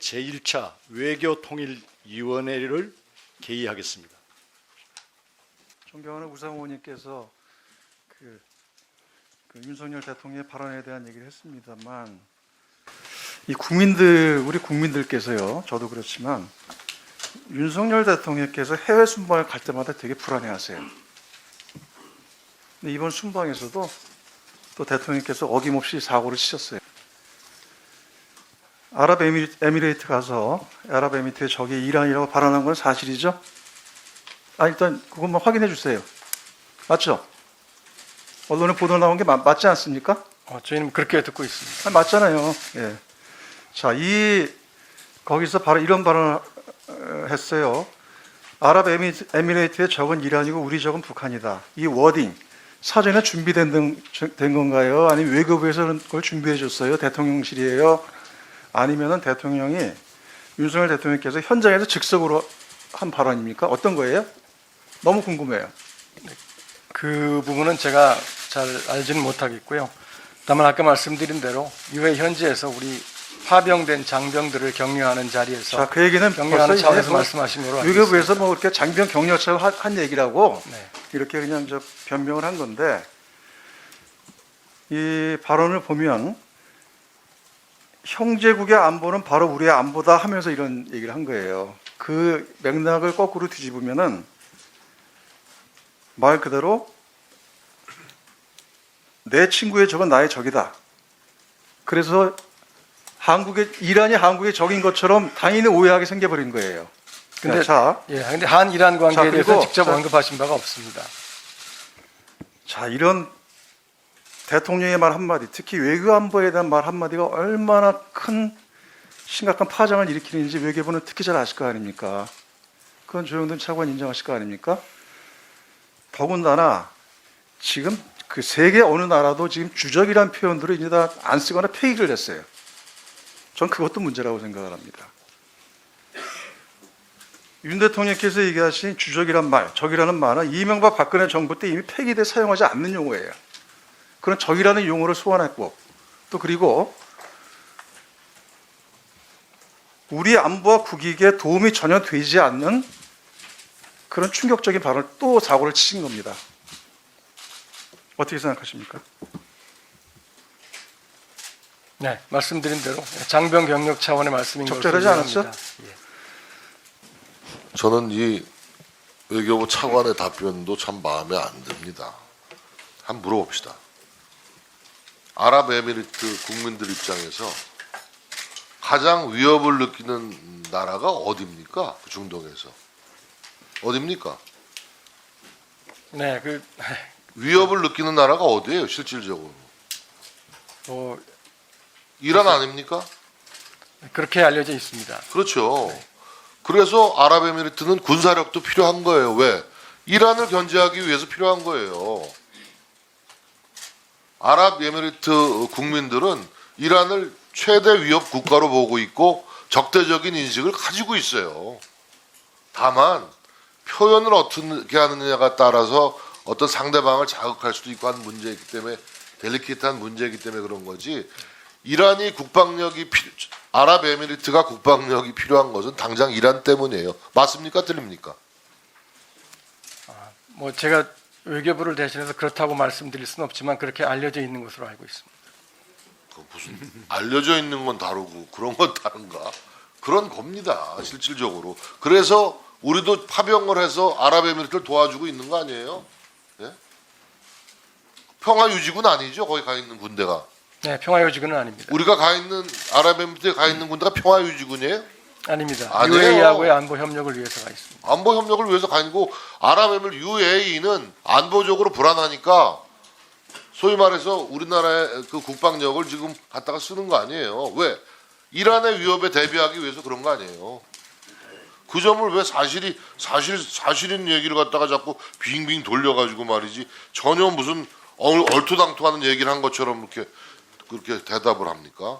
제1차 외교통일위원회를 개의하겠습니다. 존경하는 우상호 의원님께서 윤석열 대통령의 발언에 대한 얘기를 했습니다만, 우리 국민들께서요, 저도 그렇지만 윤석열 대통령께서 해외 순방을 갈 때마다 되게 불안해하세요. 근데 이번 순방에서도 또 대통령께서 어김없이 사고를 치셨어요. 아랍에미레이트 가서 아랍에미리트의 적이 이란이라고 발언한 건 사실이죠? 일단 그것만 확인해 주세요. 맞죠? 언론에 보도 나온 게 맞지 않습니까? 저희는 그렇게 듣고 있습니다. 맞잖아요. 예. 자, 거기서 바로 이런 발언을 했어요. 아랍에미레이트의 적은 이란이고 우리 적은 북한이다. 이 워딩 사전에 준비된 건가요? 아니면 외교부에서 그걸 준비해 줬어요? 대통령실이에요? 아니면은 대통령이 윤석열 대통령께서 현장에서 즉석으로 한 발언입니까? 어떤 거예요? 너무 궁금해요. 그 부분은 제가 잘 알지는 못하겠고요. 다만 아까 말씀드린 대로 유해 현지에서 우리 파병된 장병들을 격려하는 자리에서 자, 그 얘기는 격려하는 차원에서 말씀하신 거로 알고 외교부에서 뭐 이렇게 장병 격려차 한 얘기라고 네. 이렇게 그냥 변명을 한 건데, 이 발언을 보면 형제국의 안보는 바로 우리의 안보다 하면서 이런 얘기를 한 거예요. 그 맥락을 거꾸로 뒤집으면은 말 그대로 내 친구의 적은 나의 적이다. 그래서 이란이 한국의 적인 것처럼 당연히 오해하게 생겨버린 거예요. 근데 자, 근데 한이란 관계에 대해서 그리고 직접 언급하신 바가 없습니다. 자, 이런 대통령의 말 한마디, 특히 외교안보에 대한 말 한마디가 얼마나 큰 심각한 파장을 일으키는지 외교부는 특히 잘 아실 거 아닙니까? 그건 조영돈 차관 인정하실 거 아닙니까? 더군다나 지금 그 세계 어느 나라도 지금 주적이라는 표현들을 이제 다 안 쓰거나 폐기를 했어요. 전 그것도 문제라고 생각을 합니다. 윤 대통령께서 얘기하신 주적이란 말, 적이라는 말은 이명박 박근혜 정부 때 이미 폐기돼 사용하지 않는 용어예요. 그런 적이라는 용어를 소환했고, 또 그리고 우리 안보와 국익에 도움이 전혀 되지 않는 그런 충격적인 발언을 또 사고를 치신 겁니다. 어떻게 생각하십니까? 네, 말씀드린 대로 장병 격려 차원의 말씀인 것으로 적절하지 않았죠? 이해합니다. 예. 저는 이 외교부 차관의 답변도 참 마음에 안 듭니다. 한번 물어봅시다. 아랍에미리트 국민들 입장에서 가장 위협을 느끼는 나라가 어디입니까? 그 중동에서. 어디입니까? 네, 위협을 느끼는 나라가 어디예요, 실질적으로? 이란 아닙니까? 그렇게 알려져 있습니다. 그렇죠. 그래서 아랍에미리트는 군사력도 필요한 거예요. 왜? 이란을 견제하기 위해서 필요한 거예요. 아랍에미리트 국민들은 이란을 최대 위협 국가로 보고 있고 적대적인 인식을 가지고 있어요. 다만 표현을 어떻게 하느냐가 따라서 어떤 상대방을 자극할 수도 있고 하는 문제이기 때문에, 델리케이트한 문제이기 때문에 그런 거지, 아랍에미리트가 국방력이 필요한 것은 당장 이란 때문이에요. 맞습니까? 틀립니까? 제가 외교부를 대신해서 그렇다고 말씀드릴 수는 없지만 그렇게 알려져 있는 것으로 알고 있습니다. 무슨 알려져 있는 건 다르고 그런 건 다른가? 그런 겁니다, 실질적으로. 그래서 우리도 파병을 해서 아랍에미리트를 도와주고 있는 거 아니에요? 예? 평화유지군 아니죠? 거기 가 있는 군대가. 네, 평화유지군은 아닙니다. 우리가 가 있는 아랍에미리트에 가 있는 군대가 평화유지군이에요? 아닙니다. 아니에요. UAE하고의 안보 협력을 위해서 가 있습니다. 안보 협력을 위해서 가 있고, 아랍에미리트 UAE는 안보적으로 불안하니까 소위 말해서 우리나라의 그 국방력을 지금 갖다가 쓰는 거 아니에요. 왜? 이란의 위협에 대비하기 위해서 그런 거 아니에요. 그 점을 왜 사실인 얘기를 갖다가 자꾸 빙빙 돌려가지고 말이지, 전혀 무슨 얼토당토하는 얘기를 한 것처럼 그렇게 대답을 합니까?